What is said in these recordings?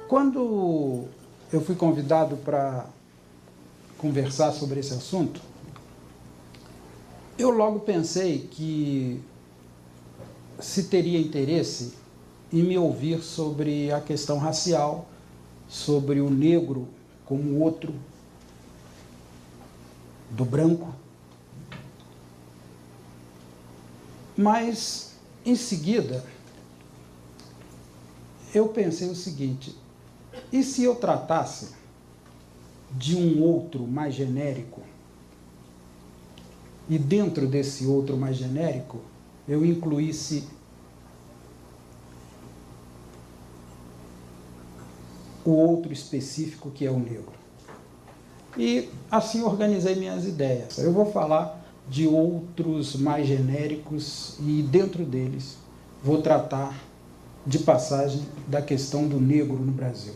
Quando eu fui convidado para conversar sobre esse assunto, eu logo pensei que se teria interesse em me ouvir sobre a questão racial, sobre o negro como outro do branco. Mas, em seguida, eu pensei o seguinte: e se eu tratasse de um outro mais genérico, e dentro desse outro mais genérico, eu incluísse o outro específico, que é o negro? E assim organizei minhas ideias. Eu vou falar de outros mais genéricos e dentro deles vou tratar de passagem da questão do negro no Brasil.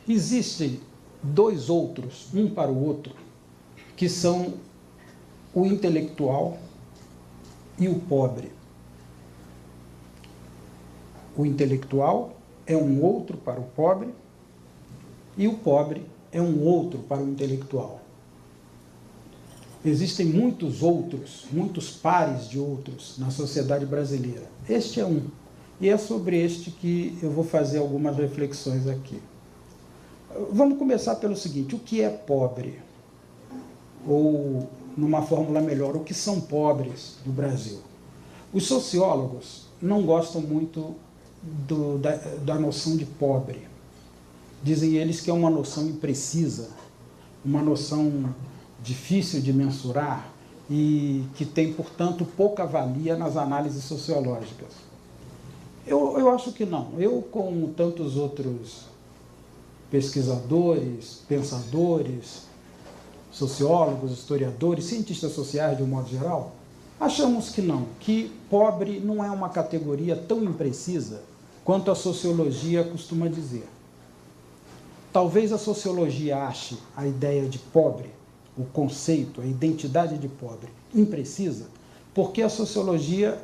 Existem dois outros, um para o outro, que são o intelectual e o pobre. O intelectual é um outro para o pobre e o pobre é um outro para o intelectual. Existem muitos outros, muitos pares de outros na sociedade brasileira. Este é um. E é sobre este que eu vou fazer algumas reflexões aqui. Vamos começar pelo seguinte: o que é pobre? Ou, numa fórmula melhor, o que são pobres no Brasil? Os sociólogos não gostam muito da noção de pobre. Dizem eles que é uma noção imprecisa, uma noção difícil de mensurar e que tem, portanto, pouca valia nas análises sociológicas. Eu acho que não. Eu, como tantos outros pesquisadores, pensadores, sociólogos, historiadores, cientistas sociais de um modo geral, achamos que não, que pobre não é uma categoria tão imprecisa quanto a sociologia costuma dizer. Talvez a sociologia ache a ideia de pobre, o conceito, a identidade de pobre, imprecisa, porque a sociologia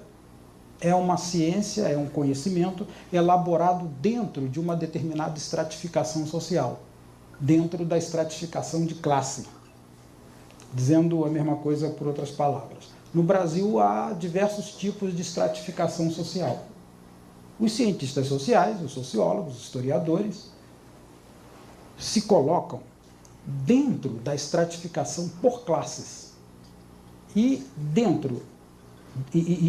é uma ciência, é um conhecimento elaborado dentro de uma determinada estratificação social, dentro da estratificação de classe, dizendo a mesma coisa por outras palavras. No Brasil há diversos tipos de estratificação social. Os cientistas sociais, os sociólogos, os historiadores, se colocam dentro da estratificação por classes. E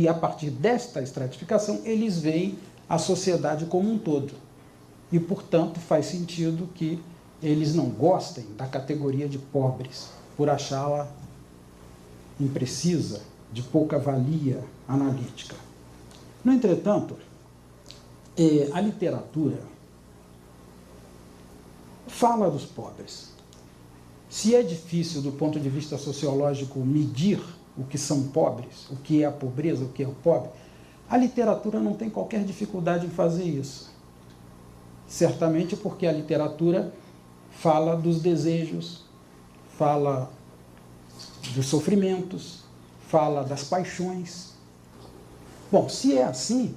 a partir desta estratificação, eles veem a sociedade como um todo. E, portanto, faz sentido que eles não gostem da categoria de pobres, por achá-la imprecisa, de pouca valia analítica. No entretanto, a literatura fala dos pobres. Se é difícil, do ponto de vista sociológico, medir o que são pobres, o que é a pobreza, o que é o pobre, a literatura não tem qualquer dificuldade em fazer isso. Certamente porque a literatura fala dos desejos, fala dos sofrimentos, fala das paixões. Bom, se é assim,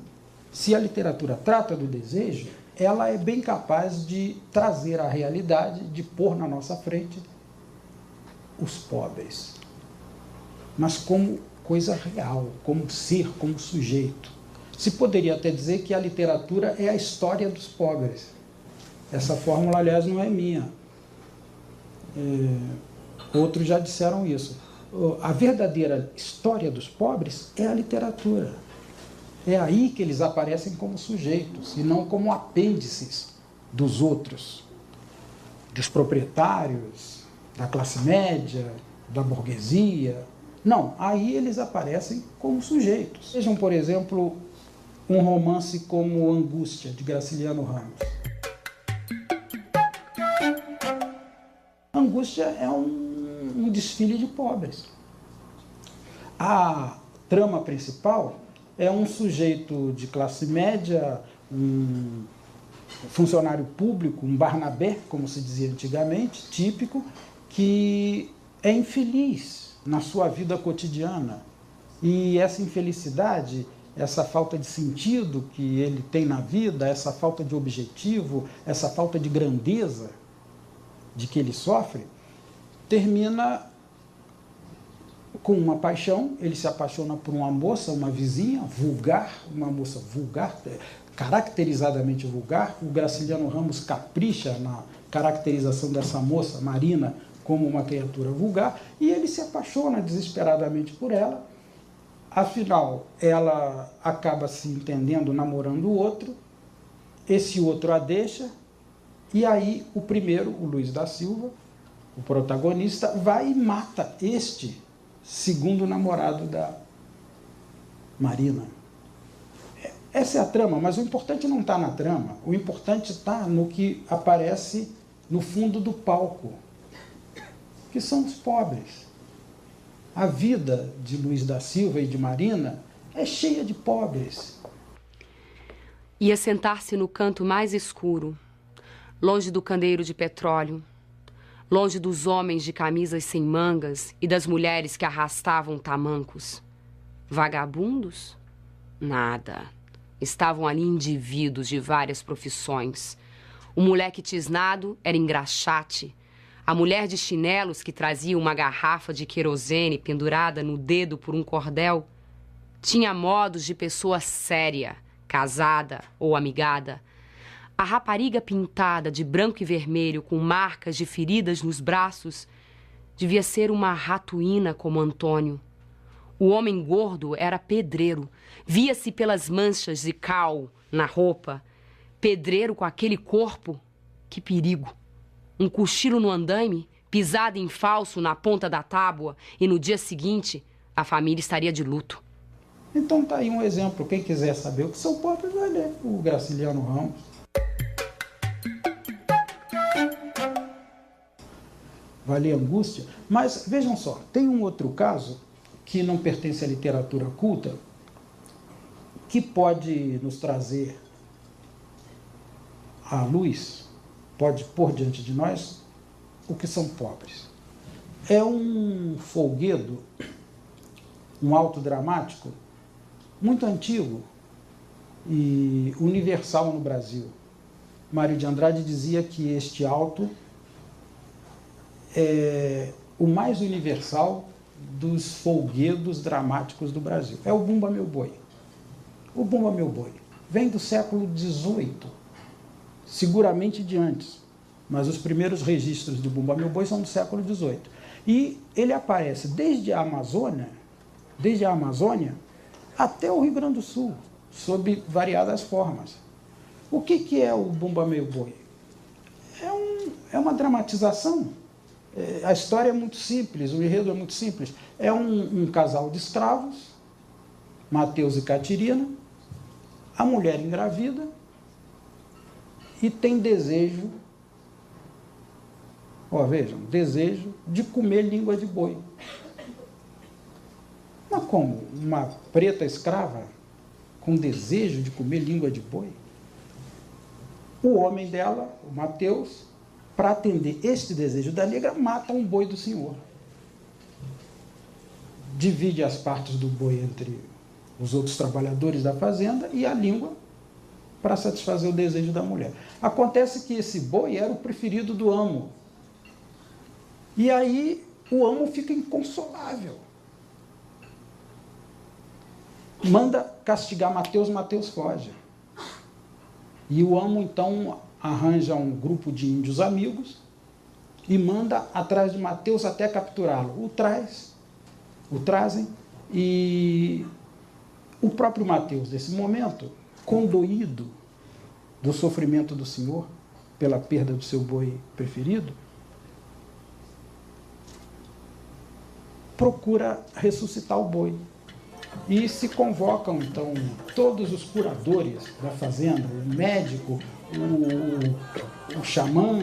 se a literatura trata do desejo, ela é bem capaz de trazer a realidade, de pôr na nossa frente os pobres, mas como coisa real, como ser, como sujeito. Se poderia até dizer que a literatura é a história dos pobres. Essa fórmula, aliás, não é minha. Outros já disseram isso. A verdadeira história dos pobres é a literatura. É aí que eles aparecem como sujeitos, e não como apêndices dos outros, dos proprietários, da classe média, da burguesia. Não, aí eles aparecem como sujeitos. Vejam, por exemplo, um romance como Angústia, de Graciliano Ramos. Angústia é um desfile de pobres. A trama principal é um sujeito de classe média, um funcionário público, um Barnabé, como se dizia antigamente, típico, que é infeliz na sua vida cotidiana. E essa infelicidade, essa falta de sentido que ele tem na vida, essa falta de objetivo, essa falta de grandeza de que ele sofre, termina com uma paixão. Ele se apaixona por uma moça, uma vizinha, vulgar, uma moça vulgar, caracterizadamente vulgar. O Graciliano Ramos capricha na caracterização dessa moça, Marina, como uma criatura vulgar, e ele se apaixona desesperadamente por ela. Afinal, ela acaba se entendendo, namorando o outro, esse outro a deixa, e aí o primeiro, o Luiz da Silva, o protagonista, vai e mata este segundo namorado da Marina. Essa é a trama, mas o importante não está na trama, o importante está no que aparece no fundo do palco, que são os pobres. A vida de Luiz da Silva e de Marina é cheia de pobres. Ia sentar-se no canto mais escuro, longe do candeeiro de petróleo, longe dos homens de camisas sem mangas e das mulheres que arrastavam tamancos. Vagabundos? Nada. Estavam ali indivíduos de várias profissões. O moleque tisnado era engraxate. A mulher de chinelos que trazia uma garrafa de querosene pendurada no dedo por um cordel tinha modos de pessoa séria, casada ou amigada. A rapariga pintada de branco e vermelho com marcas de feridas nos braços devia ser uma ratoína como Antônio. O homem gordo era pedreiro. Via-se pelas manchas de cal na roupa. Pedreiro com aquele corpo, que perigo! Um cochilo no andaime, pisada em falso na ponta da tábua, e no dia seguinte a família estaria de luto. Então tá aí um exemplo. Quem quiser saber o que são pobres vai ler o Graciliano Ramos. Vai ler Angústia. Mas vejam só, tem um outro caso que não pertence à literatura culta, que pode nos trazer à luz, pode pôr diante de nós o que são pobres. É um folguedo, um auto dramático, muito antigo e universal no Brasil. Mário de Andrade dizia que este auto é o mais universal dos folguedos dramáticos do Brasil. É o Bumba Meu Boi. O Bumba Meu Boi vem do século XVIII, seguramente de antes, mas os primeiros registros do Bumba Meu Boi são do século XVIII. E ele aparece desde a Amazônia até o Rio Grande do Sul, sob variadas formas. O que é o Bumba Meu Boi? É uma dramatização. A história é muito simples, o enredo é muito simples. É um casal de escravos, Mateus e Catirina, a mulher engravida e tem desejo, vejam, desejo de comer língua de boi. Mas como? Uma preta escrava com desejo de comer língua de boi? O homem dela, o Mateus, para atender este desejo da negra, mata um boi do senhor. Divide as partes do boi entre os outros trabalhadores da fazenda e a língua para satisfazer o desejo da mulher. Acontece que esse boi era o preferido do amo. E aí o amo fica inconsolável. Manda castigar Mateus, Mateus foge. E o amo, então, arranja um grupo de índios amigos e manda atrás de Mateus até capturá-lo. O trazem, e o próprio Mateus, nesse momento, condoído do sofrimento do senhor pela perda do seu boi preferido, procura ressuscitar o boi. E se convocam, então, todos os curadores da fazenda, o médico, o xamã,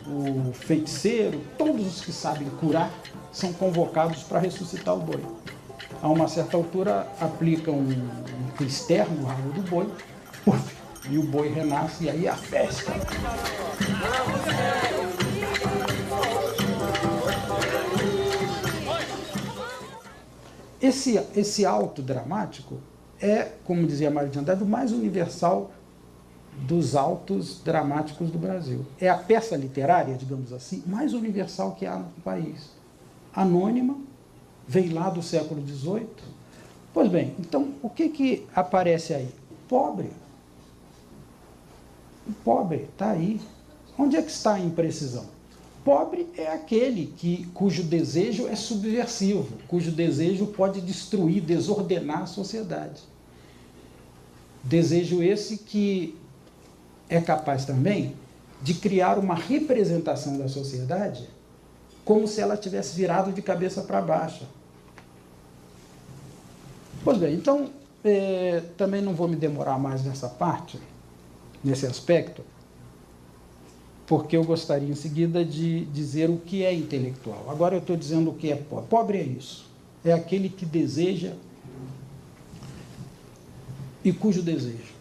o feiticeiro, todos os que sabem curar, são convocados para ressuscitar o boi. A uma certa altura, aplicam um clister no rabo do boi, e o boi renasce, e aí a festa. Esse auto dramático é, como dizia Mário de Andrade, o mais universal dos autos dramáticos do Brasil. É a peça literária, digamos assim, mais universal que há no país. Anônima, vem lá do século XVIII. Pois bem, então, o que aparece aí? Pobre. O pobre está aí. Onde é que está a imprecisão? Pobre é aquele cujo desejo é subversivo, cujo desejo pode destruir, desordenar a sociedade. Desejo esse que é capaz também de criar uma representação da sociedade como se ela tivesse virado de cabeça para baixo. Pois bem, então, também não vou me demorar mais nessa parte, nesse aspecto, porque eu gostaria em seguida de dizer o que é intelectual. Agora eu estou dizendo o que é pobre. Pobre é isso, é aquele que deseja e cujo desejo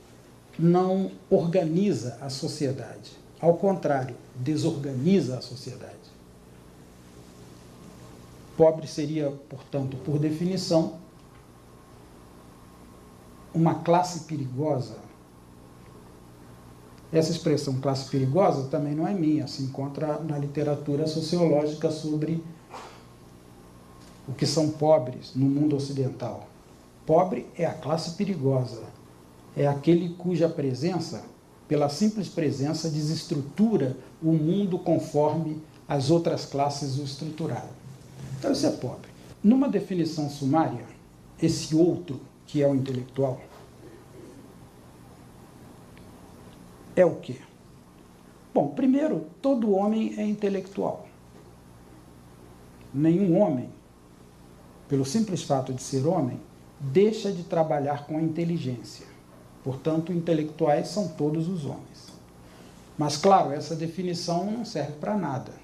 não organiza a sociedade. Ao contrário, desorganiza a sociedade. Pobre seria, portanto, por definição, uma classe perigosa. Essa expressão classe perigosa também não é minha, se encontra na literatura sociológica sobre o que são pobres no mundo ocidental. Pobre é a classe perigosa, é aquele cuja presença, pela simples presença, desestrutura o mundo conforme as outras classes o estruturaram. Então, isso é pobre. Numa definição sumária, esse outro, que é o intelectual, é o quê? Bom, primeiro, todo homem é intelectual. Nenhum homem, pelo simples fato de ser homem, deixa de trabalhar com a inteligência. Portanto, intelectuais são todos os homens. Mas, claro, essa definição não serve para nada.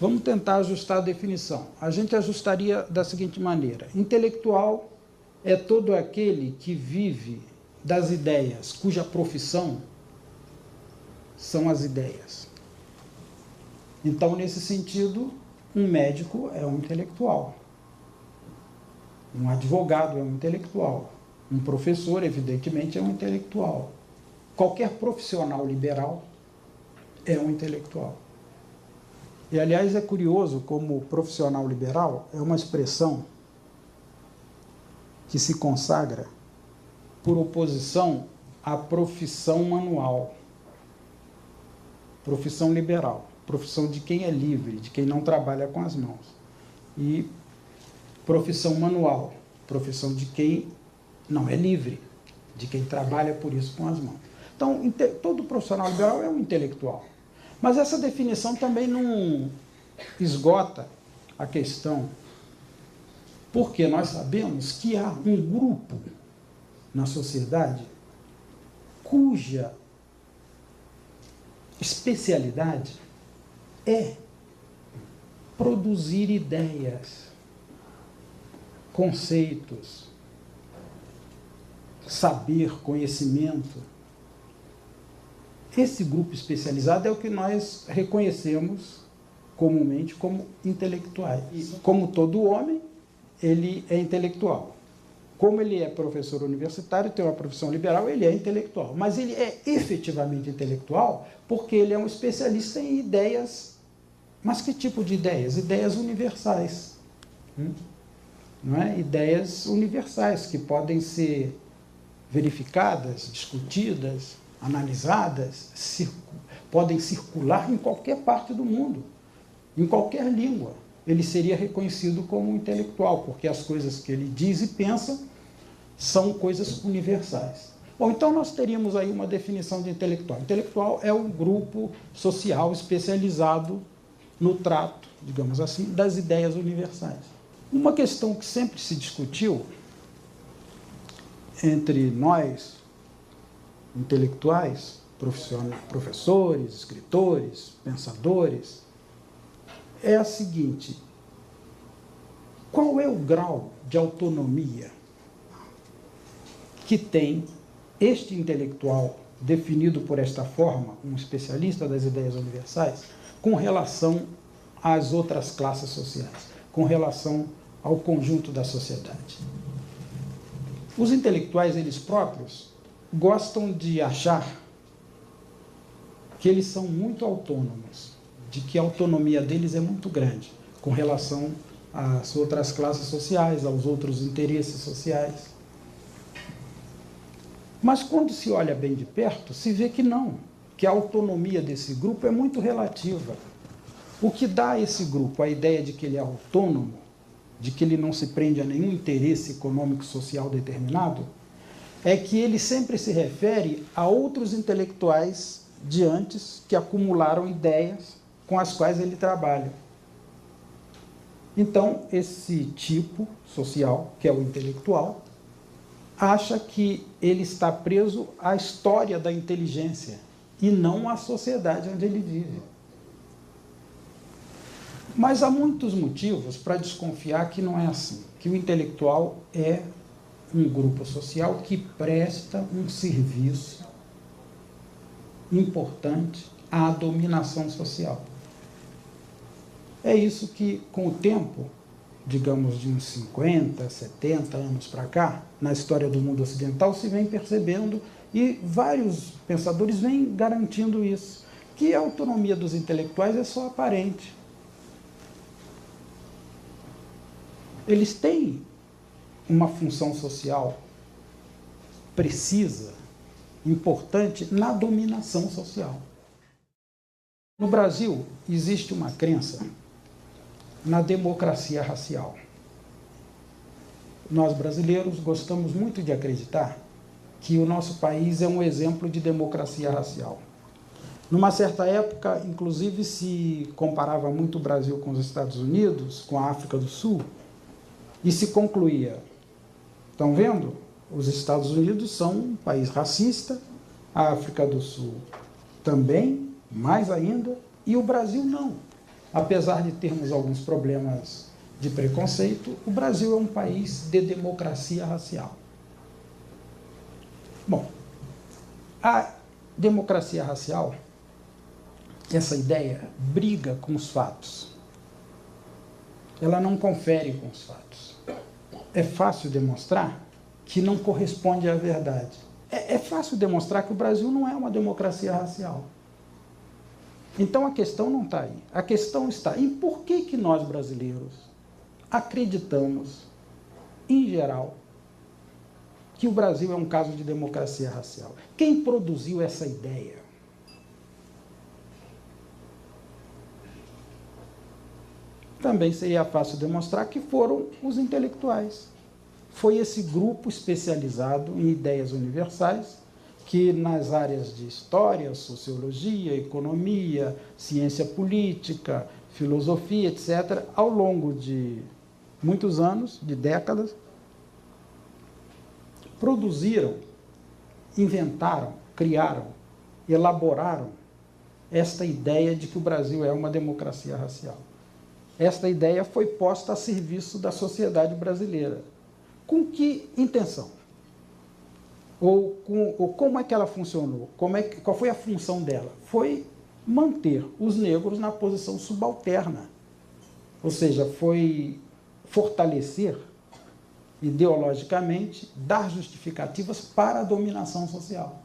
Vamos tentar ajustar a definição. A gente ajustaria da seguinte maneira: intelectual é todo aquele que vive das ideias, cuja profissão são as ideias. Então, nesse sentido, um médico é um intelectual. Um advogado é um intelectual. Um professor, evidentemente, é um intelectual. Qualquer profissional liberal é um intelectual. E, aliás, é curioso como profissional liberal é uma expressão que se consagra por oposição à profissão manual. Profissão liberal, profissão de quem é livre, de quem não trabalha com as mãos. E profissão manual, profissão de quem não é livre, de quem trabalha por isso com as mãos. Então, todo profissional liberal é um intelectual. Mas essa definição também não esgota a questão, porque nós sabemos que há um grupo na sociedade cuja especialidade é produzir ideias, conceitos, saber, conhecimento. Esse grupo especializado é o que nós reconhecemos comumente como intelectuais. E, como todo homem, ele é intelectual. Como ele é professor universitário, tem uma profissão liberal, ele é intelectual. Mas ele é efetivamente intelectual porque ele é um especialista em ideias. Mas que tipo de ideias? Ideias universais. Não é? Ideias universais que podem ser verificadas, discutidas, analisadas, podem circular em qualquer parte do mundo, em qualquer língua. Ele seria reconhecido como intelectual, porque as coisas que ele diz e pensa são coisas universais. Bom, então nós teríamos aí uma definição de intelectual. Intelectual é um grupo social especializado no trato, digamos assim, das ideias universais. Uma questão que sempre se discutiu entre nós, intelectuais, professores, escritores, pensadores, é a seguinte: qual é o grau de autonomia que tem este intelectual, definido por esta forma, um especialista das ideias universais, com relação às outras classes sociais, com relação ao conjunto da sociedade? Os intelectuais, eles próprios, gostam de achar que eles são muito autônomos, de que a autonomia deles é muito grande com relação às outras classes sociais, aos outros interesses sociais. Mas quando se olha bem de perto, se vê que não, que a autonomia desse grupo é muito relativa. O que dá a esse grupo a ideia de que ele é autônomo, de que ele não se prende a nenhum interesse econômico-social determinado, é que ele sempre se refere a outros intelectuais de antes que acumularam ideias com as quais ele trabalha. Então, esse tipo social, que é o intelectual, acha que ele está preso à história da inteligência e não à sociedade onde ele vive. Mas há muitos motivos para desconfiar que não é assim, que o intelectual é um grupo social que presta um serviço importante à dominação social. É isso que, com o tempo, digamos de uns 50, 70 anos para cá, na história do mundo ocidental, se vem percebendo, e vários pensadores vêm garantindo isso, que a autonomia dos intelectuais é só aparente. Eles têm uma função social precisa, importante na dominação social. No Brasil, existe uma crença na democracia racial. Nós, brasileiros, gostamos muito de acreditar que o nosso país é um exemplo de democracia racial. Numa certa época, inclusive, se comparava muito o Brasil com os Estados Unidos, com a África do Sul, e se concluía: estão vendo? Os Estados Unidos são um país racista, a África do Sul também, mais ainda, e o Brasil não. Apesar de termos alguns problemas de preconceito, o Brasil é um país de democracia racial. Bom, a democracia racial, essa ideia, briga com os fatos. Ela não confere com os fatos. É fácil demonstrar que não corresponde à verdade. É fácil demonstrar que o Brasil não é uma democracia racial. Então a questão não está aí. A questão está em por que nós, brasileiros, acreditamos, em geral, que o Brasil é um caso de democracia racial. Quem produziu essa ideia? Também seria fácil demonstrar que foram os intelectuais. Foi esse grupo especializado em ideias universais que, nas áreas de história, sociologia, economia, ciência política, filosofia, etc., ao longo de muitos anos, de décadas, produziram, inventaram, criaram, elaboraram esta ideia de que o Brasil é uma democracia racial. Esta ideia foi posta a serviço da sociedade brasileira. Com que intenção? Ou como é que ela funcionou? Qual foi a função dela? Foi manter os negros na posição subalterna. Ou seja, foi fortalecer ideologicamente, dar justificativas para a dominação social.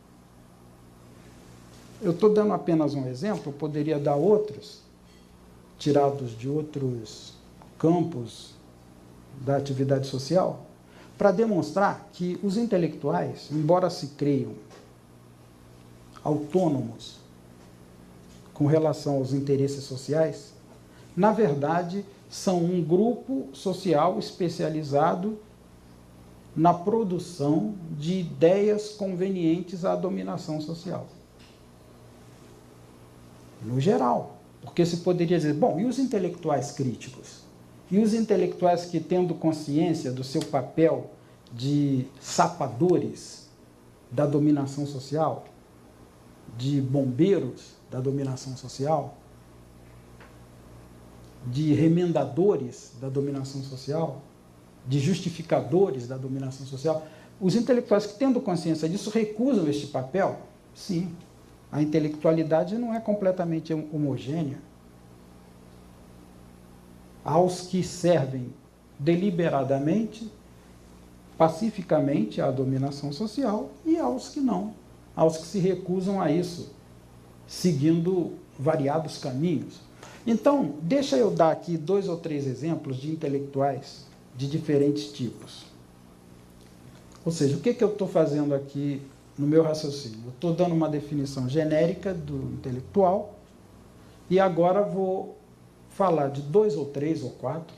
Eu estou dando apenas um exemplo, eu poderia dar outros, tirados de outros campos da atividade social, para demonstrar que os intelectuais, embora se creiam autônomos com relação aos interesses sociais, na verdade são um grupo social especializado na produção de ideias convenientes à dominação social. No geral. Porque se poderia dizer, bom, e os intelectuais críticos? E os intelectuais que, tendo consciência do seu papel de sapadores da dominação social, de bombeiros da dominação social, de remendadores da dominação social, de justificadores da dominação social, os intelectuais que, tendo consciência disso, recusam este papel. Sim, a intelectualidade não é completamente homogênea. Há os que servem deliberadamente, pacificamente à dominação social, e há os que não, há os que se recusam a isso, seguindo variados caminhos. Então, deixa eu dar aqui 2 ou 3 exemplos de intelectuais de diferentes tipos. Ou seja, o que eu estou fazendo aqui no meu raciocínio? Eu estou dando uma definição genérica do intelectual e agora vou falar de 2 ou 3 ou 4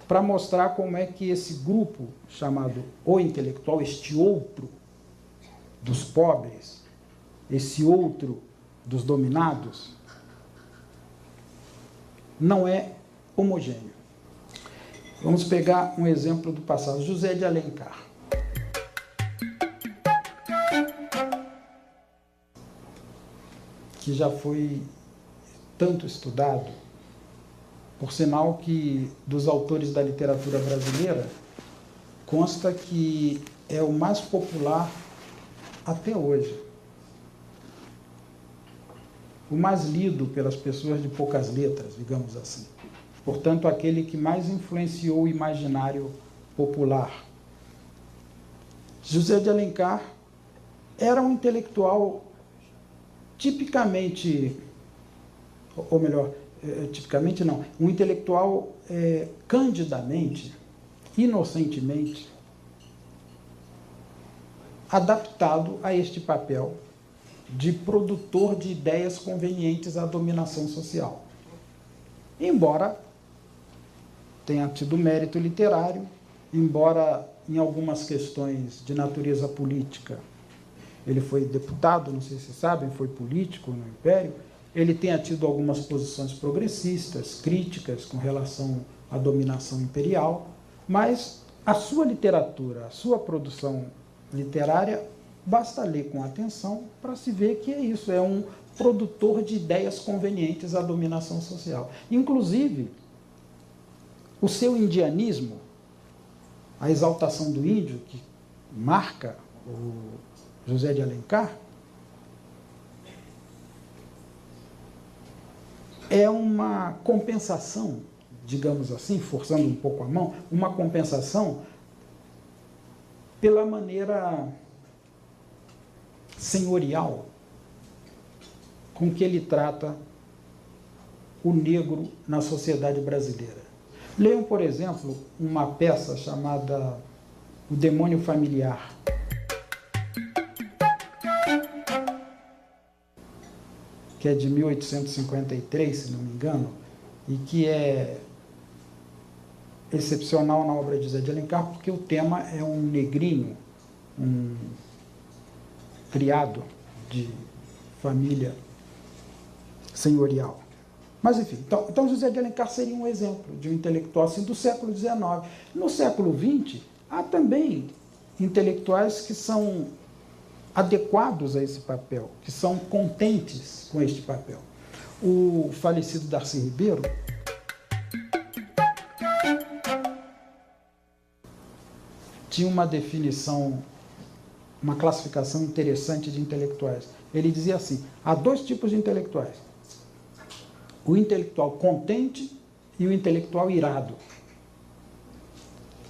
para mostrar como é que esse grupo chamado o intelectual, este outro dos pobres, esse outro dos dominados, não é homogêneo. Vamos pegar um exemplo do passado, José de Alencar. Que já foi tanto estudado, por sinal que dos autores da literatura brasileira, consta que é o mais popular até hoje. O mais lido pelas pessoas de poucas letras, digamos assim. Portanto, aquele que mais influenciou o imaginário popular. José de Alencar era um intelectual tipicamente, ou melhor, tipicamente não, um intelectual candidamente, inocentemente, adaptado a este papel de produtor de ideias convenientes à dominação social. Embora tenha tido mérito literário, embora em algumas questões de natureza política, ele foi deputado, não sei se sabem, foi político no Império, ele tenha tido algumas posições progressistas, críticas com relação à dominação imperial, mas a sua literatura, a sua produção literária, basta ler com atenção para se ver que é isso, é um produtor de ideias convenientes à dominação social. Inclusive, o seu indianismo, a exaltação do índio, que marca o José de Alencar, é uma compensação, digamos assim, forçando um pouco a mão, uma compensação pela maneira senhorial com que ele trata o negro na sociedade brasileira. Leiam, por exemplo, uma peça chamada O Demônio Familiar. Que é de 1853, se não me engano, e que é excepcional na obra de José de Alencar, porque o tema é um negrinho, um criado família senhorial. Mas, enfim, então José de Alencar seria um exemplo de um intelectual assim, do século XIX. No século XX, há também intelectuais que são adequados a esse papel, que são contentes com este papel. O falecido Darcy Ribeiro tinha uma definição, uma classificação interessante de intelectuais. Ele dizia assim: há dois tipos de intelectuais: o intelectual contente e o intelectual irado.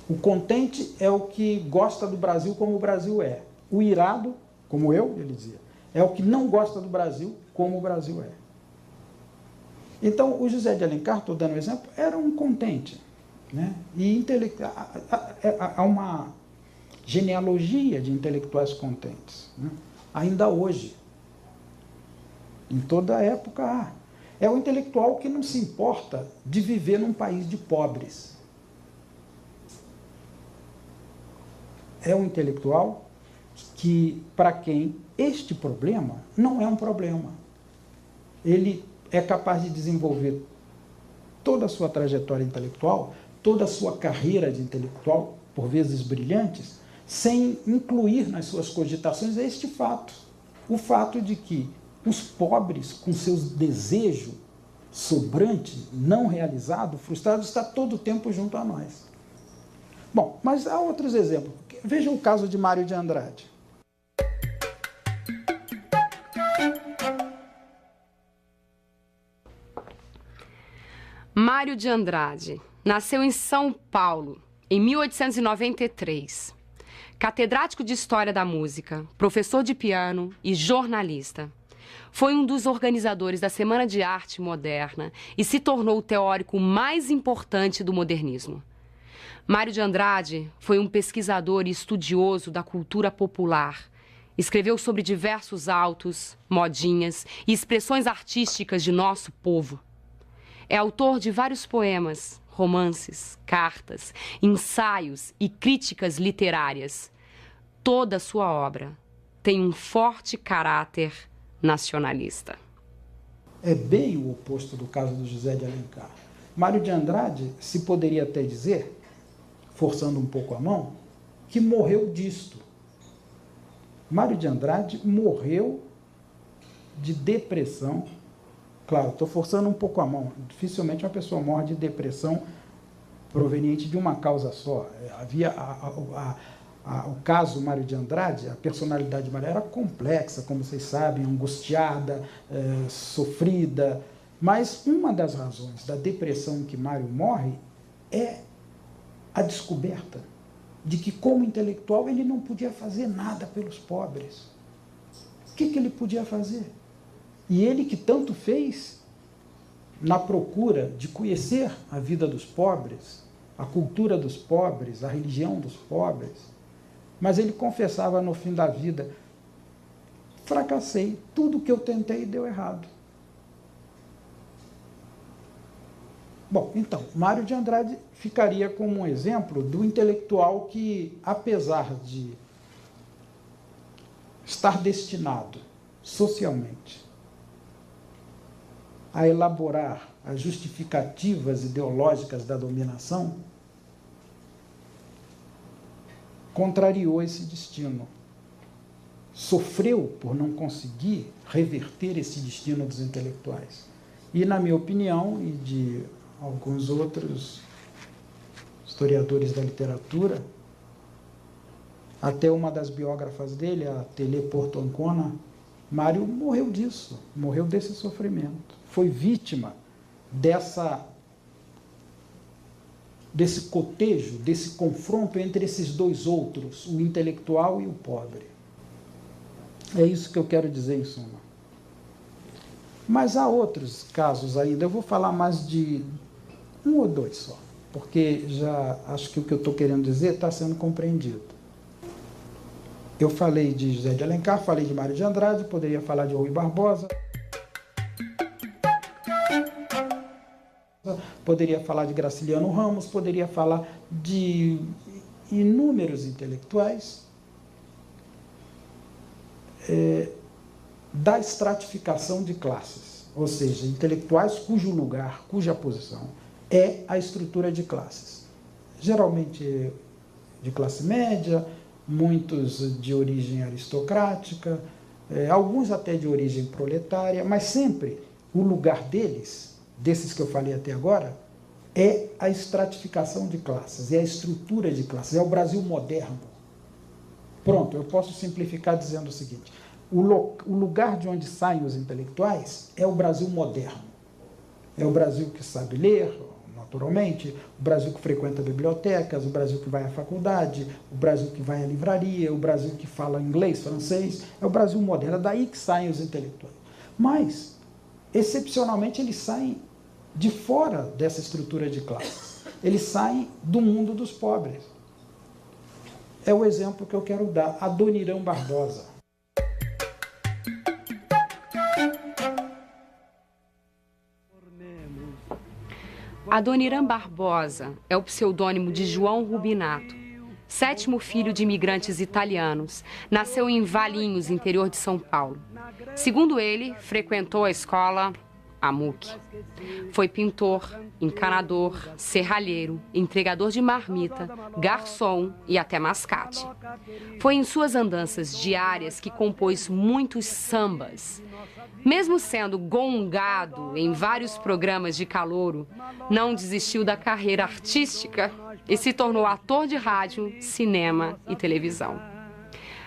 O contente é o que gosta do Brasil como o Brasil é. O irado, como eu, ele dizia, é o que não gosta do Brasil como o Brasil é. Então, o José de Alencar, estou dando um exemplo, era um contente, né? E há uma genealogia de intelectuais contentes, né? Ainda hoje. Em toda a época há. É o intelectual que não se importa de viver num país de pobres. É um intelectual que, para quem este problema não é um problema. Ele é capaz de desenvolver toda a sua trajetória intelectual, toda a sua carreira de intelectual, por vezes brilhantes, sem incluir nas suas cogitações este fato. O fato de que os pobres, com seus desejos sobrantes, não realizados, frustrados, está todo o tempo junto a nós. Bom, mas há outros exemplos. Veja o caso de Mário de Andrade. Mário de Andrade nasceu em São Paulo, em 1893. Catedrático de História da Música, professor de piano e jornalista. Foi um dos organizadores da Semana de Arte Moderna e se tornou o teórico mais importante do modernismo. Mário de Andrade foi um pesquisador e estudioso da cultura popular. Escreveu sobre diversos autos, modinhas e expressões artísticas de nosso povo. É autor de vários poemas, romances, cartas, ensaios e críticas literárias. Toda a sua obra tem um forte caráter nacionalista. É bem o oposto do caso do José de Alencar. Mário de Andrade se poderia até dizer, forçando um pouco a mão, que morreu disto. Mário de Andrade morreu de depressão. Claro, estou forçando um pouco a mão. Dificilmente uma pessoa morre de depressão proveniente de uma causa só. Havia o caso Mário de Andrade, a personalidade de Mário era complexa, como vocês sabem, angustiada, sofrida. Mas uma das razões da depressão em que Mário morre é a descoberta de que, como intelectual, ele não podia fazer nada pelos pobres. O que ele podia fazer? E ele que tanto fez na procura de conhecer a vida dos pobres, a cultura dos pobres, a religião dos pobres, mas ele confessava no fim da vida: fracassei, tudo que eu tentei deu errado. Bom, então, Mário de Andrade ficaria como um exemplo do intelectual que, apesar de estar destinado socialmente a elaborar as justificativas ideológicas da dominação, contrariou esse destino. Sofreu por não conseguir reverter esse destino dos intelectuais. E, na minha opinião, e de alguns outros historiadores da literatura, até uma das biógrafas dele, a Télé Porto Ancona, Mário morreu disso, morreu desse sofrimento. Foi vítima desse cotejo, desse confronto entre esses dois outros, o intelectual e o pobre. É isso que eu quero dizer, em suma. Mas há outros casos ainda, eu vou falar mais de um ou dois só, porque já acho que o que eu estou querendo dizer está sendo compreendido. Eu falei de José de Alencar, falei de Mário de Andrade, poderia falar de Rui Barbosa, poderia falar de Graciliano Ramos, poderia falar de inúmeros intelectuais da estratificação de classes, ou seja, intelectuais cujo lugar, cuja posição é a estrutura de classes. Geralmente de classe média, muitos de origem aristocrática, alguns até de origem proletária, mas sempre o lugar deles, desses que eu falei até agora, é a estratificação de classes, é a estrutura de classes, é o Brasil moderno. Pronto, eu posso simplificar dizendo o seguinte: o lugar de onde saem os intelectuais é o Brasil moderno. É o Brasil que sabe ler, naturalmente, o Brasil que frequenta bibliotecas, o Brasil que vai à faculdade, o Brasil que vai à livraria, o Brasil que fala inglês, francês, é o Brasil moderno, é daí que saem os intelectuais. Mas, excepcionalmente, eles saem de fora dessa estrutura de classes. Eles saem do mundo dos pobres. É o exemplo que eu quero dar, Adoniran Barbosa. Adoniran Barbosa é o pseudônimo de João Rubinato, sétimo filho de imigrantes italianos. Nasceu em Valinhos, interior de São Paulo. Segundo ele, frequentou a escola Amuque. Foi pintor, encanador, serralheiro, entregador de marmita, garçom e até mascate. Foi em suas andanças diárias que compôs muitos sambas. Mesmo sendo gongado em vários programas de calouro, não desistiu da carreira artística e se tornou ator de rádio, cinema e televisão.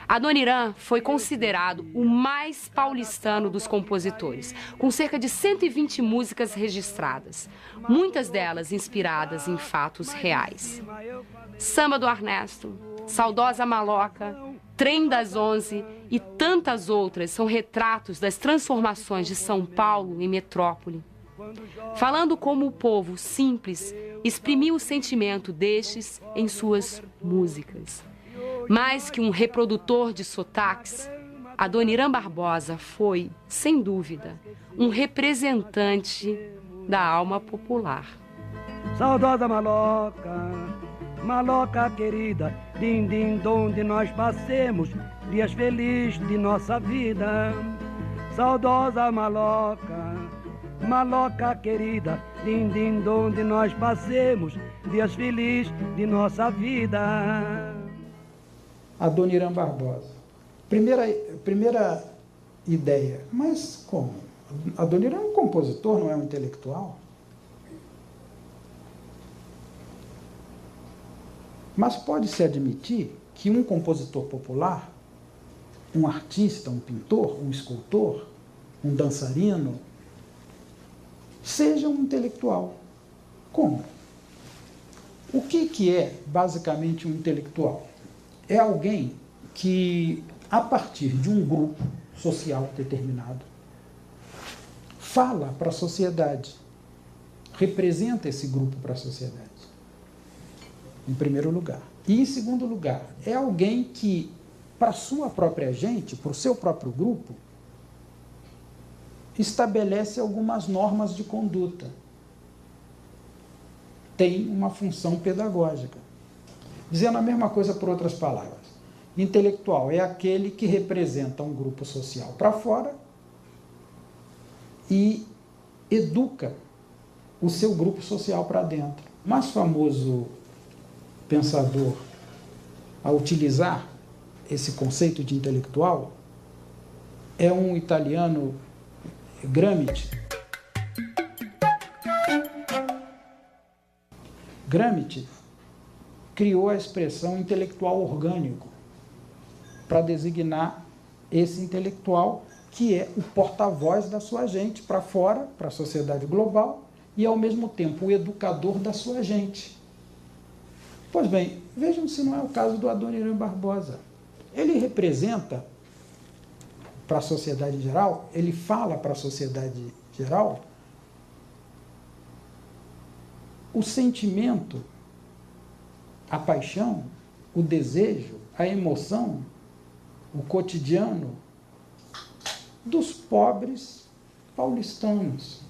Adoniran foi considerado o mais paulistano dos compositores, com cerca de 120 músicas registradas, muitas delas inspiradas em fatos reais. Samba do Ernesto, Saudosa Maloca, Trem das 11 e tantas outras são retratos das transformações de São Paulo em metrópole. Falando como o povo simples exprimiu o sentimento destes em suas músicas. Mais que um reprodutor de sotaques, Adoniran Barbosa foi, sem dúvida, um representante da alma popular. Saudosa Maloca, Maloca querida, din-din, donde nós passemos dias felizes de nossa vida. Saudosa Maloca, Maloca querida, din-din, donde nós passemos dias felizes de nossa vida. Adoniran Barbosa. Primeira ideia, mas como? Adoniran é um compositor, não é um intelectual? Mas pode-se admitir que um compositor popular, um artista, um pintor, um escultor, um dançarino, seja um intelectual. Como? O que é basicamente um intelectual? É alguém que, a partir de um grupo social determinado, fala para a sociedade, representa esse grupo para a sociedade, em primeiro lugar. E, em segundo lugar, é alguém que, para a sua própria gente, para o seu próprio grupo, estabelece algumas normas de conduta. Tem uma função pedagógica. Dizendo a mesma coisa por outras palavras. Intelectual é aquele que representa um grupo social para fora e educa o seu grupo social para dentro. O mais famoso pensador a utilizar esse conceito de intelectual é um italiano, Gramsci. Gramsci criou a expressão intelectual orgânico para designar esse intelectual que é o porta-voz da sua gente para fora, para a sociedade global, e ao mesmo tempo o educador da sua gente. Pois bem, vejam se não é o caso do Adoniran Barbosa. Ele representa para a sociedade geral, ele fala para a sociedade geral o sentimento, a paixão, o desejo, a emoção, o cotidiano dos pobres paulistanos.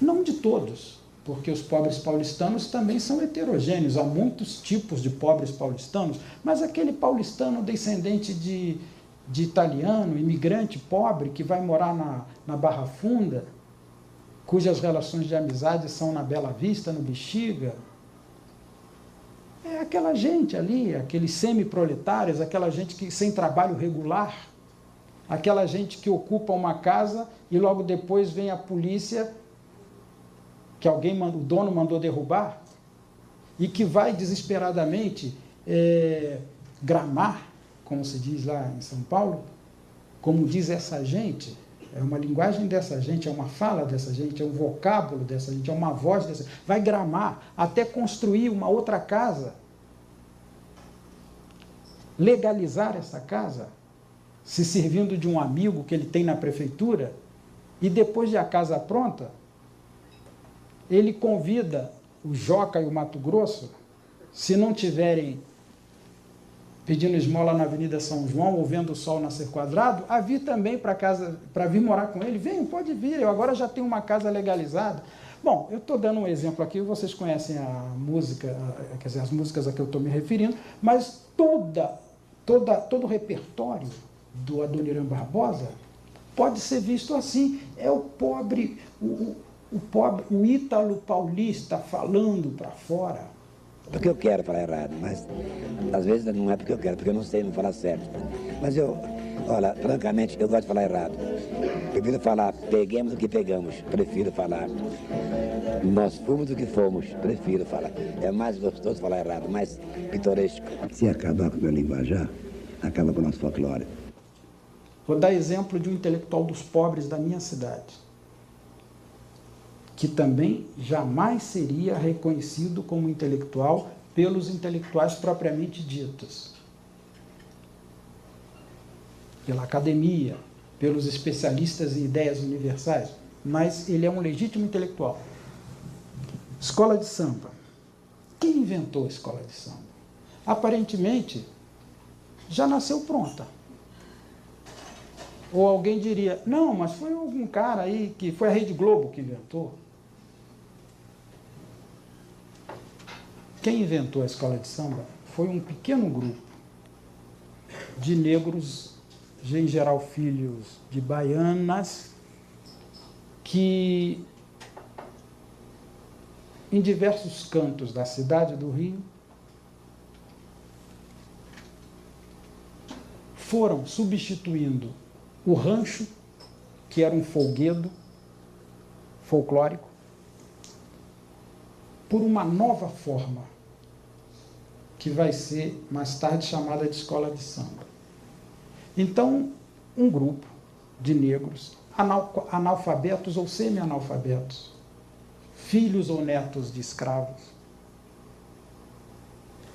Não de todos, porque os pobres paulistanos também são heterogêneos, há muitos tipos de pobres paulistanos, mas aquele paulistano descendente de italiano, imigrante pobre, que vai morar na Barra Funda, cujas relações de amizade são na Bela Vista, no Bexiga, é aquela gente ali, aqueles semi-proletários, aquela gente que sem trabalho regular, aquela gente que ocupa uma casa e logo depois vem a polícia, que o dono mandou derrubar, e que vai desesperadamente gramar, como se diz lá em São Paulo, como diz essa gente, é uma linguagem dessa gente, é uma fala dessa gente, é um vocábulo dessa gente, é uma voz dessa gente. Vai gramar até construir uma outra casa, legalizar essa casa, se servindo de um amigo que ele tem na prefeitura, e depois de a casa pronta, ele convida o Joca e o Mato Grosso, se não tiverem pedindo esmola na Avenida São João ou vendo o sol nascer quadrado, a vir também para casa, para vir morar com ele. Vem, pode vir, eu agora já tenho uma casa legalizada. Bom, eu estou dando um exemplo aqui, vocês conhecem a música, quer dizer, as músicas a que eu estou me referindo, mas todo o repertório do Adoniran Barbosa pode ser visto assim. É o pobre, o ítalo paulista falando para fora. Porque eu quero falar errado, mas às vezes não é porque eu quero, porque eu não sei não falar certo. Mas olha, francamente, eu gosto de falar errado. Prefiro falar, peguemos o que pegamos, prefiro falar. Nós fomos o que fomos, prefiro falar. É mais gostoso falar errado, mais pitoresco. Se acabar com o meu linguajar, acaba com o nosso folclore. Vou dar exemplo de um intelectual dos pobres da minha cidade, que também jamais seria reconhecido como intelectual pelos intelectuais propriamente ditos, pela academia, pelos especialistas em ideias universais, mas ele é um legítimo intelectual. Escola de samba. Quem inventou a escola de samba? Aparentemente, já nasceu pronta. Ou alguém diria, não, mas foi algum cara aí, que foi a Rede Globo que inventou. Quem inventou a escola de samba foi um pequeno grupo de negros, em geral filhos de baianas, que em diversos cantos da cidade do Rio foram substituindo o rancho, que era um folguedo folclórico, por uma nova forma, que vai ser mais tarde chamada de escola de samba. Então, um grupo de negros, analfabetos ou semi-analfabetos, filhos ou netos de escravos,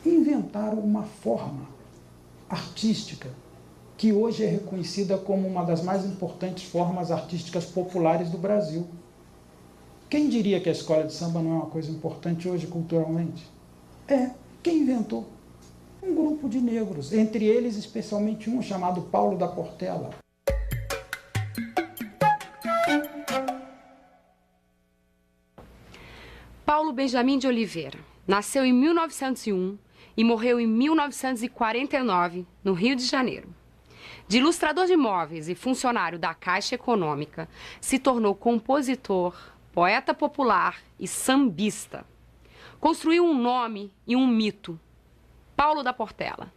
inventaram uma forma artística que hoje é reconhecida como uma das mais importantes formas artísticas populares do Brasil. Quem diria que a escola de samba não é uma coisa importante hoje culturalmente? Quem inventou? Um grupo de negros, entre eles especialmente um chamado Paulo da Portela. Paulo Benjamin de Oliveira nasceu em 1901 e morreu em 1949, no Rio de Janeiro. De ilustrador de móveis e funcionário da Caixa Econômica, se tornou compositor, poeta popular e sambista. Construiu um nome e um mito. Paulo da Portela.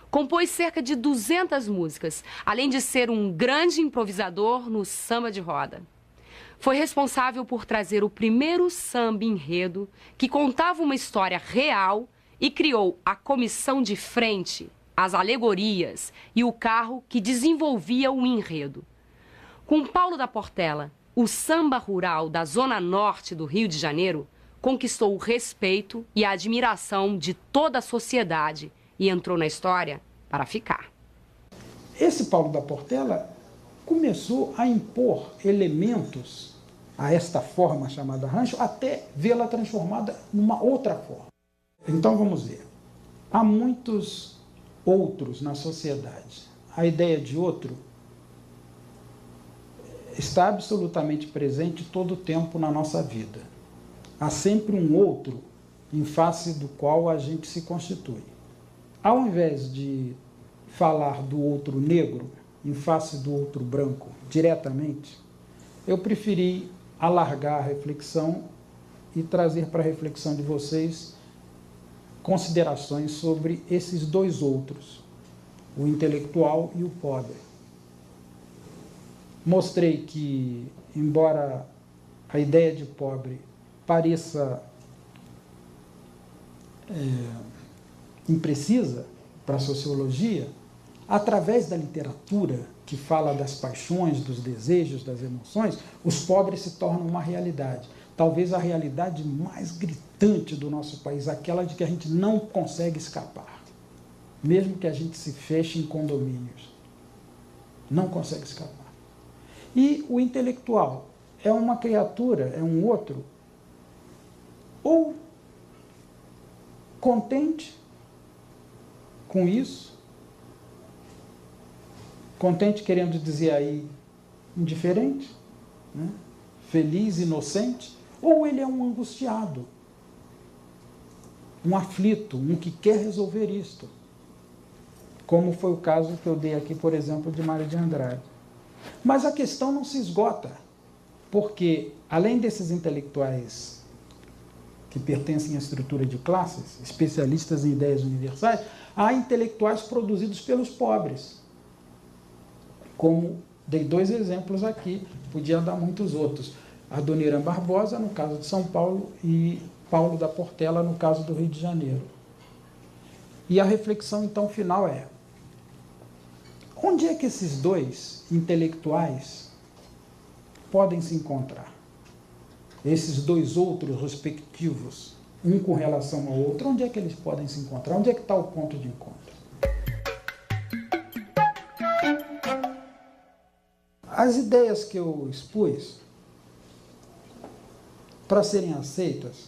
Compôs cerca de 200 músicas, além de ser um grande improvisador no samba de roda. Foi responsável por trazer o primeiro samba-enredo que contava uma história real e criou a comissão de frente, as alegorias e o carro que desenvolvia o enredo. Com Paulo da Portela, o samba rural da zona norte do Rio de Janeiro conquistou o respeito e a admiração de toda a sociedade e entrou na história para ficar. Esse Paulo da Portela começou a impor elementos a esta forma chamada rancho até vê-la transformada numa outra forma. Então vamos ver. Há muitos outros na sociedade. A ideia de outro está absolutamente presente todo o tempo na nossa vida. Há sempre um outro em face do qual a gente se constitui. Ao invés de falar do outro negro em face do outro branco diretamente, eu preferi alargar a reflexão e trazer para a reflexão de vocês considerações sobre esses dois outros, o intelectual e o pobre. Mostrei que, embora a ideia de pobre pareça imprecisa para a sociologia, através da literatura que fala das paixões, dos desejos, das emoções, os pobres se tornam uma realidade. Talvez a realidade mais gritante do nosso país, aquela de que a gente não consegue escapar, mesmo que a gente se feche em condomínios. Não consegue escapar. E o intelectual é uma criatura, é um outro, ou contente com isso, contente querendo dizer aí indiferente, né? Feliz, inocente, ou ele é um angustiado, um aflito, um que quer resolver isto, como foi o caso que eu dei aqui, por exemplo, de Mário de Andrade. Mas a questão não se esgota, porque, além desses intelectuais que pertencem à estrutura de classes, especialistas em ideias universais, há intelectuais produzidos pelos pobres. Como dei 2 exemplos aqui, podia dar muitos outros. Adoniran Barbosa, no caso de São Paulo, e Paulo da Portela, no caso do Rio de Janeiro. E a reflexão, então, final é: onde é que esses 2 intelectuais podem se encontrar? Esses 2 outros respectivos, um com relação ao outro, onde é que eles podem se encontrar? Onde é que está o ponto de encontro? As ideias que eu expus, para serem aceitas,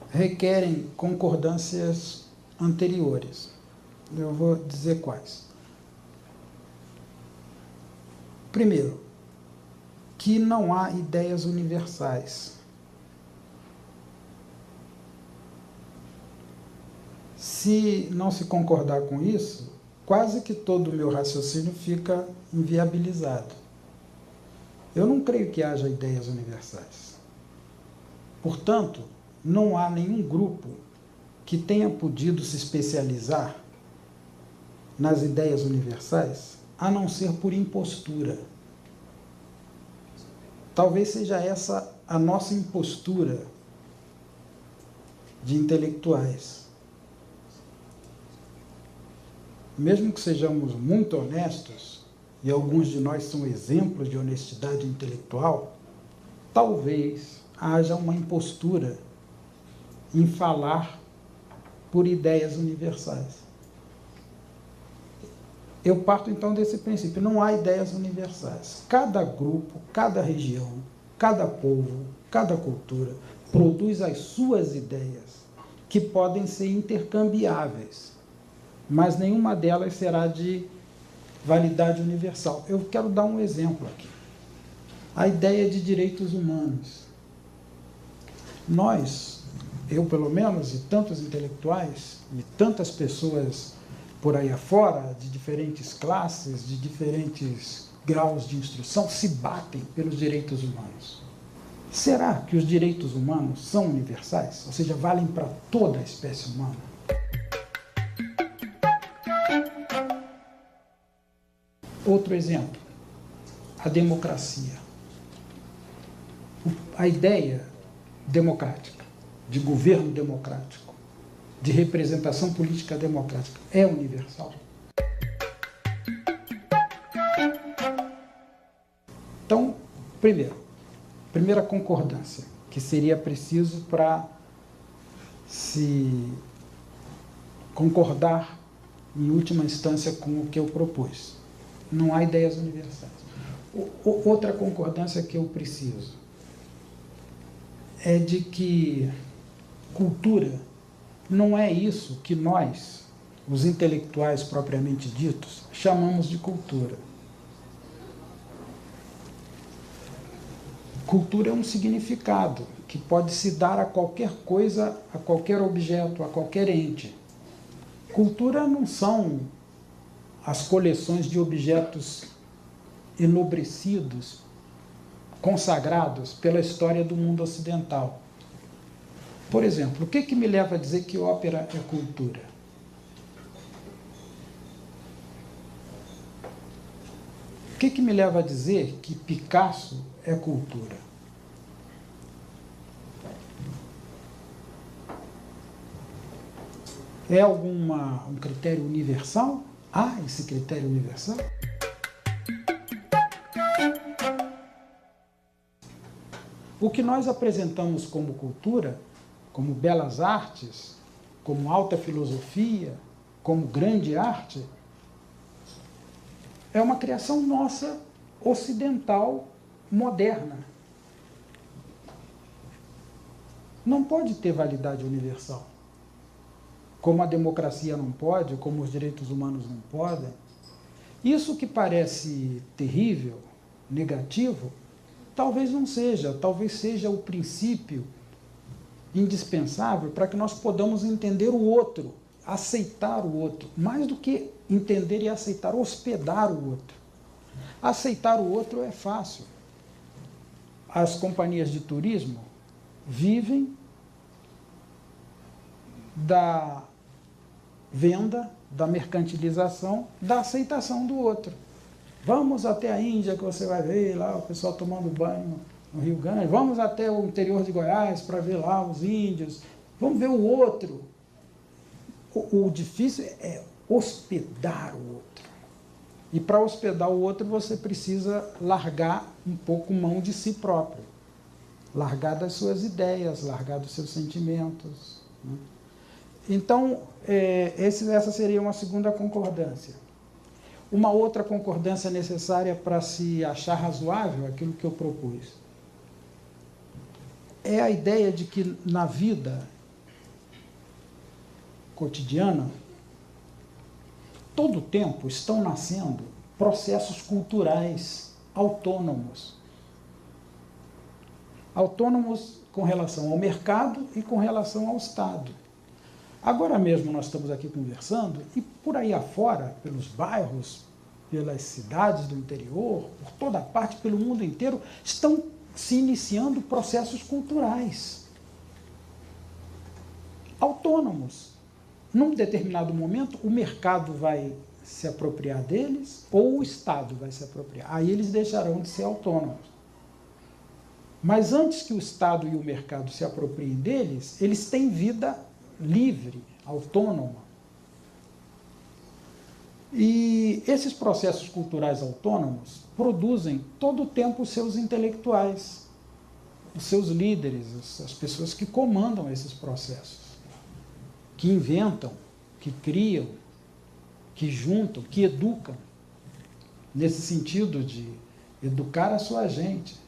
requerem concordâncias anteriores. Eu vou dizer quais. Primeiro, que não há ideias universais. Se não se concordar com isso, quase que todo o meu raciocínio fica inviabilizado. Eu não creio que haja ideias universais. Portanto, não há nenhum grupo que tenha podido se especializar nas ideias universais, a não ser por impostura. Talvez seja essa a nossa impostura de intelectuais. Mesmo que sejamos muito honestos, e alguns de nós são exemplos de honestidade intelectual, talvez haja uma impostura em falar por ideias universais. Eu parto então desse princípio: não há ideias universais. Cada grupo, cada região, cada povo, cada cultura produz as suas ideias, que podem ser intercambiáveis, mas nenhuma delas será de validade universal. Eu quero dar um exemplo aqui. A ideia de direitos humanos. Nós, eu pelo menos, e tantos intelectuais, e tantas pessoas por aí afora, de diferentes classes, de diferentes graus de instrução, se batem pelos direitos humanos. Será que os direitos humanos são universais? Ou seja, valem para toda a espécie humana? Outro exemplo, a democracia. A ideia democrática, de governo democrático, de representação política democrática, é universal? Então, primeira concordância, que seria preciso para se concordar, em última instância, com o que eu propus. Não há ideias universais. Outra concordância que eu preciso é de que cultura não é isso que nós, os intelectuais propriamente ditos, chamamos de cultura. Cultura é um significado que pode se dar a qualquer coisa, a qualquer objeto, a qualquer ente. Cultura não são as coleções de objetos enobrecidos, consagrados pela história do mundo ocidental. Por exemplo, o que me leva a dizer que ópera é cultura? O que me leva a dizer que Picasso é cultura? É um critério universal? Há esse critério universal? O que nós apresentamos como cultura, como belas artes, como alta filosofia, como grande arte, é uma criação nossa, ocidental, moderna. Não pode ter validade universal. Como a democracia não pode, como os direitos humanos não podem. Isso que parece terrível, negativo, talvez não seja, talvez seja o princípio indispensável para que nós podamos entender o outro aceitar o outro, mais do que entender e aceitar, hospedar o outro. Aceitar o outro é fácil. As companhias de turismo vivem da venda, da mercantilização, da aceitação do outro. Vamos até a Índia, que você vai ver lá o pessoal tomando banho no Rio Grande. Vamos até o interior de Goiás para ver lá os índios. Vamos ver o outro. O difícil é hospedar o outro. E para hospedar o outro, você precisa largar um pouco mão de si próprio. Largar das suas ideias, largar dos seus sentimentos, né? Então, essa seria uma segunda concordância. Uma outra concordância necessária para se achar razoável aquilo que eu propus é a ideia de que na vida cotidiana, todo o tempo estão nascendo processos culturais autônomos. Autônomos com relação ao mercado e com relação ao Estado. Agora mesmo nós estamos aqui conversando e por aí afora, pelos bairros, pelas cidades do interior, por toda parte, pelo mundo inteiro, estão se iniciando processos culturais autônomos. Num determinado momento, o mercado vai se apropriar deles ou o Estado vai se apropriar. Aí eles deixarão de ser autônomos. Mas antes que o Estado e o mercado se apropriem deles, eles têm vida livre, autônoma. E esses processos culturais autônomos produzem todo o tempo os seus intelectuais, os seus líderes, as pessoas que comandam esses processos, que inventam, que criam, que juntam, que educam, nesse sentido de educar a sua gente.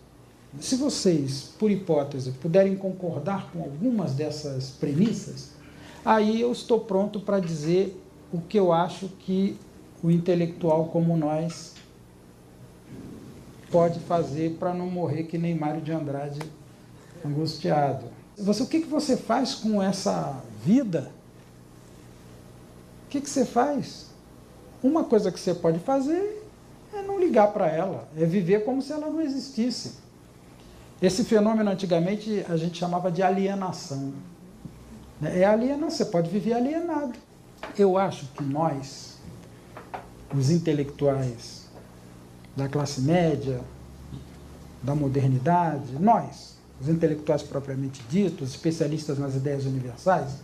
Se vocês, por hipótese, puderem concordar com algumas dessas premissas, aí eu estou pronto para dizer o que eu acho que o intelectual como nós pode fazer para não morrer que nem Mário de Andrade angustiado. O que você faz com essa vida? O que você faz? Uma coisa que você pode fazer é não ligar para ela, é viver como se ela não existisse. Esse fenômeno antigamente a gente chamava de alienação. É alienação, você pode viver alienado. Eu acho que nós, os intelectuais da classe média, da modernidade, nós, os intelectuais propriamente ditos, especialistas nas ideias universais,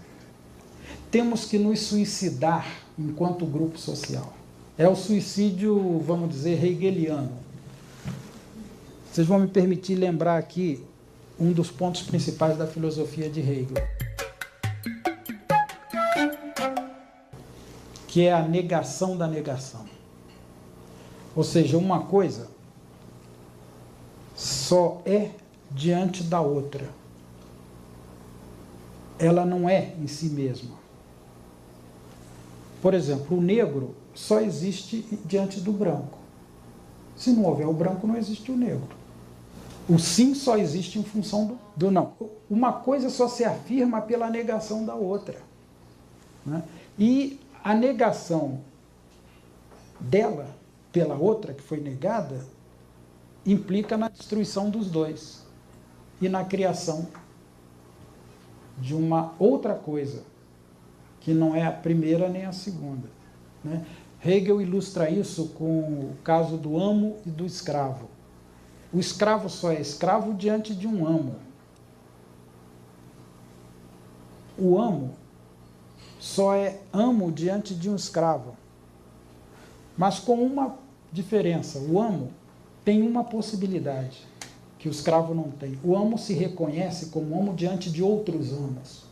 temos que nos suicidar enquanto grupo social. É o suicídio, vamos dizer, hegeliano. Vocês vão me permitir lembrar aqui um dos pontos principais da filosofia de Hegel, que é a negação da negação. Ou seja, uma coisa só é diante da outra. Ela não é em si mesma. Por exemplo, o negro só existe diante do branco. Se não houver o branco, não existe o negro. O sim só existe em função do não. Uma coisa só se afirma pela negação da outra, né? E a negação dela pela outra, que foi negada, implica na destruição dos dois e na criação de uma outra coisa, que não é a primeira nem a segunda, né? Hegel ilustra isso com o caso do amo e do escravo. O escravo só é escravo diante de um amo. O amo só é amo diante de um escravo. Mas com uma diferença: o amo tem uma possibilidade que o escravo não tem. O amo se reconhece como amo diante de outros amos.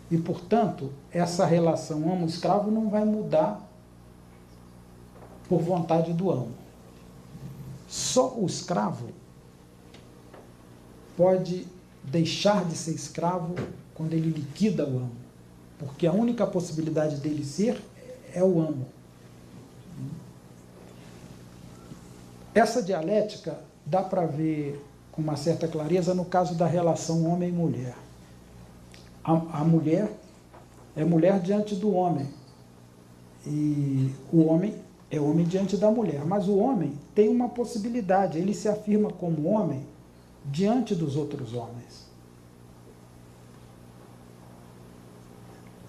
E, portanto, essa relação amo-escravo não vai mudar por vontade do amo. Só o escravo pode deixar de ser escravo quando ele liquida o amo, porque a única possibilidade dele ser é o amo. Essa dialética dá para ver com uma certa clareza no caso da relação homem e mulher. A mulher é mulher diante do homem. E o homem é homem diante da mulher. Mas o homem tem uma possibilidade, ele se afirma como homem diante dos outros homens.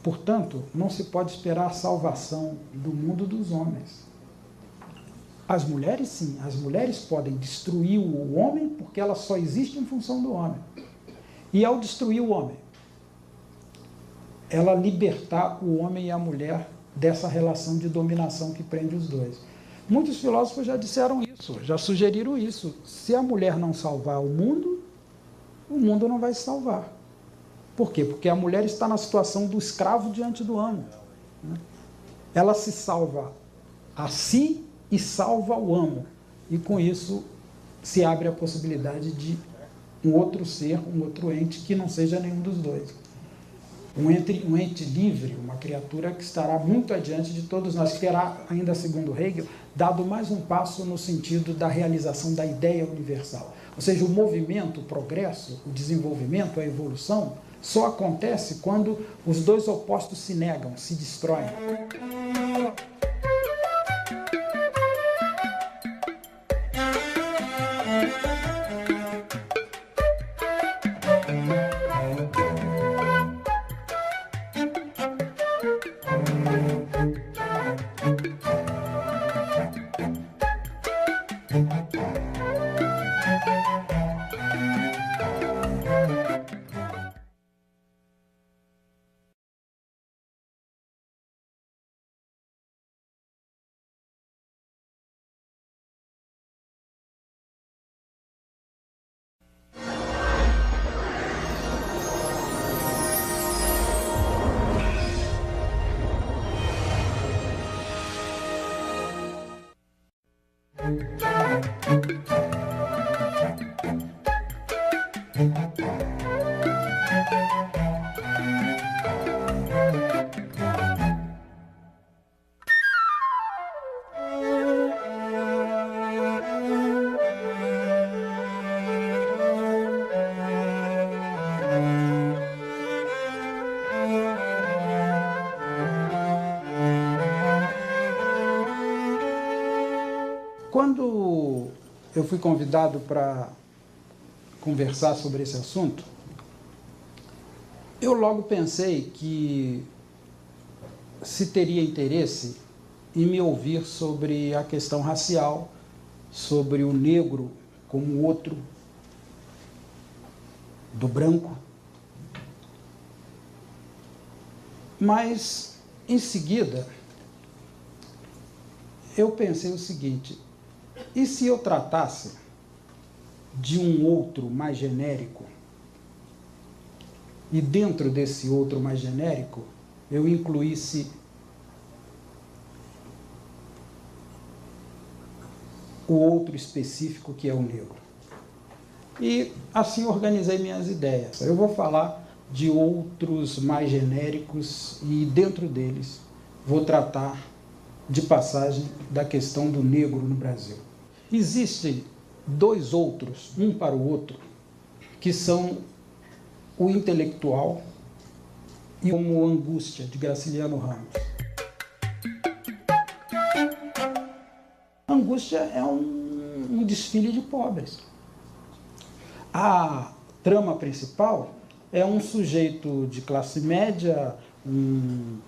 Portanto, não se pode esperar a salvação do mundo dos homens. As mulheres, sim, as mulheres podem destruir o homem porque ela só existe em função do homem. E ao destruir o homem, ela libertar o homem e a mulher dessa relação de dominação que prende os dois. Muitos filósofos já disseram isso, já sugeriram isso. Se a mulher não salvar o mundo não vai se salvar. Por quê? Porque a mulher está na situação do escravo diante do amo. Ela se salva a si e salva o amo. E com isso se abre a possibilidade de um outro ser, um outro ente que não seja nenhum dos dois. Um ente livre, uma criatura que estará muito adiante de todos nós, que terá, ainda segundo Hegel, dado mais um passo no sentido da realização da ideia universal. Ou seja, o movimento, o progresso, o desenvolvimento, a evolução, só acontece quando os dois opostos se negam, se destroem. Quando eu fui convidado para conversar sobre esse assunto, eu logo pensei que se teria interesse em me ouvir sobre a questão racial, sobre o negro como outro do branco. Mas, em seguida, eu pensei o seguinte: e se eu tratasse de um outro mais genérico, e dentro desse outro mais genérico, eu incluísse o outro específico que é o negro? E assim organizei minhas ideias. Eu vou falar de outros mais genéricos e dentro deles vou tratar de passagem da questão do negro no Brasil. Existem dois outros, um para o outro, que são o intelectual e como Angústia, de Graciliano Ramos. Angústia é um desfile de pobres. A trama principal é um sujeito de classe média, um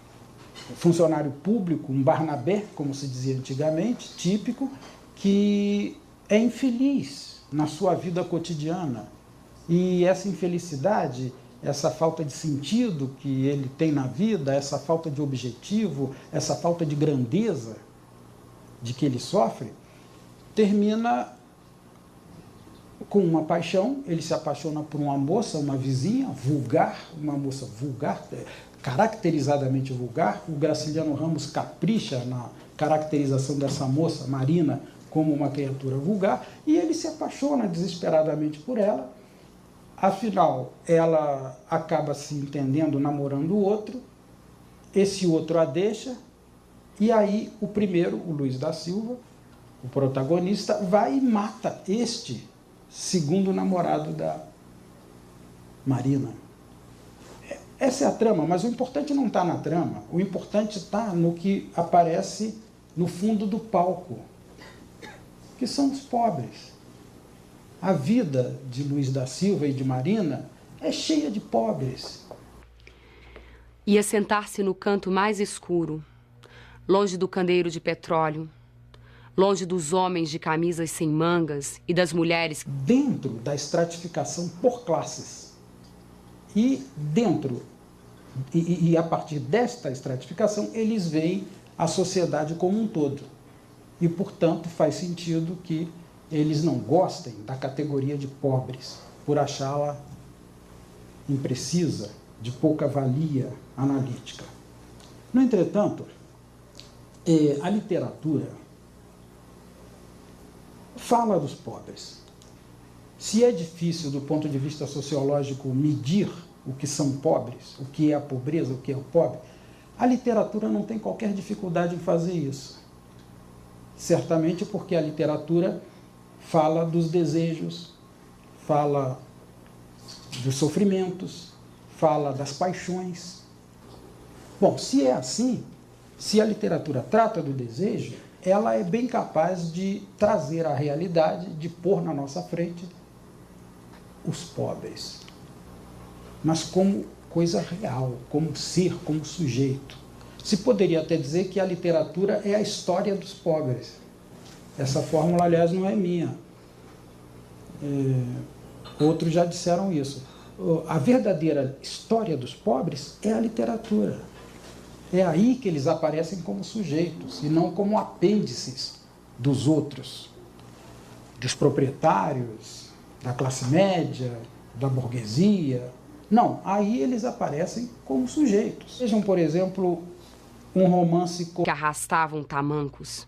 funcionário público, um Barnabé, como se dizia antigamente, típico, que é infeliz na sua vida cotidiana. E essa infelicidade, essa falta de sentido que ele tem na vida, essa falta de objetivo, essa falta de grandeza de que ele sofre, termina com uma paixão. Ele se apaixona por uma moça, uma vizinha, vulgar, uma moça vulgar, caracterizadamente vulgar. O Graciliano Ramos capricha na caracterização dessa moça, Marina, como uma criatura vulgar, e ele se apaixona desesperadamente por ela. Afinal, ela acaba se entendendo, namorando o outro, esse outro a deixa, e aí o primeiro, o Luiz da Silva, o protagonista, vai e mata este segundo namorado da Marina. Essa é a trama, mas o importante não está na trama, o importante está no que aparece no fundo do palco, que são os pobres. A vida de Luiz da Silva e de Marina é cheia de pobres. Ia sentar-se no canto mais escuro, longe do candeeiro de petróleo, longe dos homens de camisas sem mangas e das mulheres. Dentro da estratificação por classes. E dentro, e a partir desta estratificação, eles veem a sociedade como um todo. E, portanto, faz sentido que eles não gostem da categoria de pobres, por achá-la imprecisa, de pouca valia analítica. No entretanto, a literatura fala dos pobres. Se é difícil, do ponto de vista sociológico, medir o que são pobres, o que é a pobreza, o que é o pobre, a literatura não tem qualquer dificuldade em fazer isso. Certamente porque a literatura fala dos desejos, fala dos sofrimentos, fala das paixões. Bom, se é assim, se a literatura trata do desejo, ela é bem capaz de trazer a realidade, de pôr na nossa frente os pobres, mas como coisa real, como ser, como sujeito. Se poderia até dizer que a literatura é a história dos pobres. Essa fórmula, aliás, não é minha. Outros já disseram isso. A verdadeira história dos pobres é a literatura. É aí que eles aparecem como sujeitos, e não como apêndices dos outros, dos proprietários, da classe média, da burguesia. Não, aí eles aparecem como sujeitos. Vejam, por exemplo, um romance que arrastavam tamancos.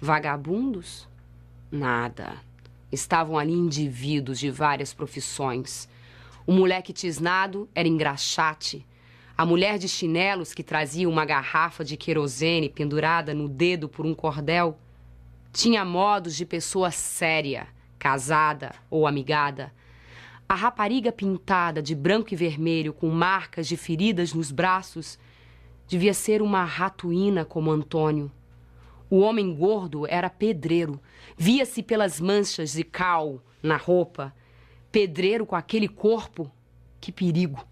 Vagabundos? Nada. Estavam ali indivíduos de várias profissões. O moleque tisnado era engraxate. A mulher de chinelos, que trazia uma garrafa de querosene pendurada no dedo por um cordel, tinha modos de pessoa séria, casada ou amigada. A rapariga pintada de branco e vermelho, com marcas de feridas nos braços, devia ser uma ratoína como Antônio. O homem gordo era pedreiro. Via-se pelas manchas de cal na roupa. Pedreiro com aquele corpo, que perigo.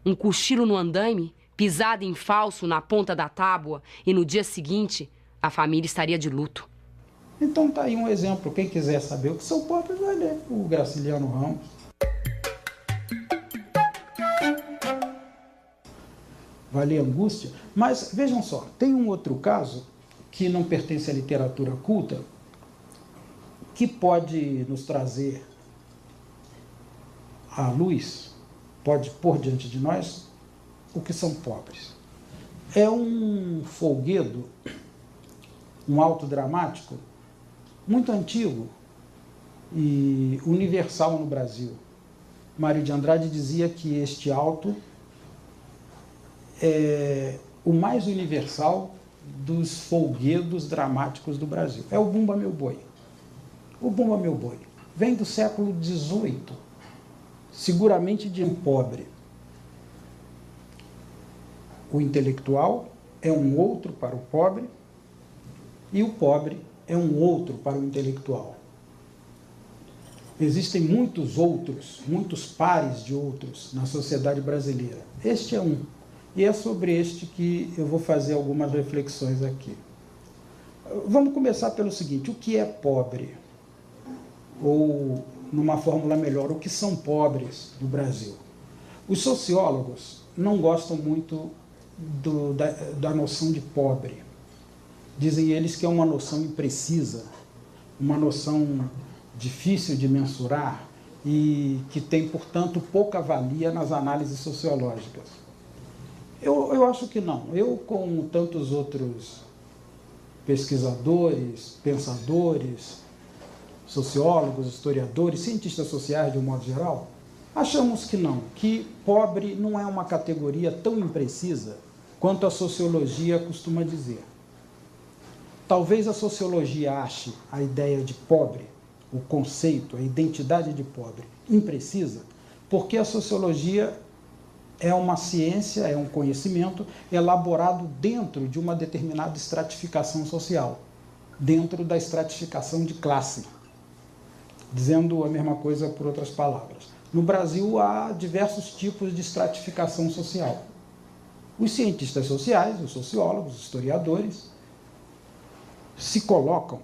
Um cochilo no andaime, pisada em falso na ponta da tábua, e no dia seguinte a família estaria de luto. Então tá aí um exemplo. Quem quiser saber o que são pobres vai ler o Graciliano Ramos. Vai ler Angústia. Mas vejam só, tem um outro caso que não pertence à literatura culta, que pode nos trazer à luz, pode pôr diante de nós o que são pobres. É um folguedo, um auto dramático, muito antigo e universal no Brasil. Mário de Andrade dizia que este auto é o mais universal dos folguedos dramáticos do Brasil. É o Bumba Meu Boi. O Bumba Meu Boi vem do século XVIII, seguramente de um pobre. O intelectual é um outro para o pobre e o pobre é um outro para o intelectual. Existem muitos outros, muitos pares de outros na sociedade brasileira. Este é um. E é sobre este que eu vou fazer algumas reflexões aqui. Vamos começar pelo seguinte: o que é pobre? Ou, numa fórmula melhor, o que são pobres no Brasil? Os sociólogos não gostam muito da noção de pobre. Dizem eles que é uma noção imprecisa, uma noção difícil de mensurar e que tem, portanto, pouca valia nas análises sociológicas. Eu acho que não. Eu, como tantos outros pesquisadores, pensadores, sociólogos, historiadores, cientistas sociais de um modo geral, achamos que não, que pobre não é uma categoria tão imprecisa quanto a sociologia costuma dizer. Talvez a sociologia ache a ideia de pobre, o conceito, a identidade de pobre, imprecisa, porque a sociologia é uma ciência, é um conhecimento elaborado dentro de uma determinada estratificação social, dentro da estratificação de classe. Dizendo a mesma coisa por outras palavras. No Brasil há diversos tipos de estratificação social. Os cientistas sociais, os sociólogos, os historiadores, se colocam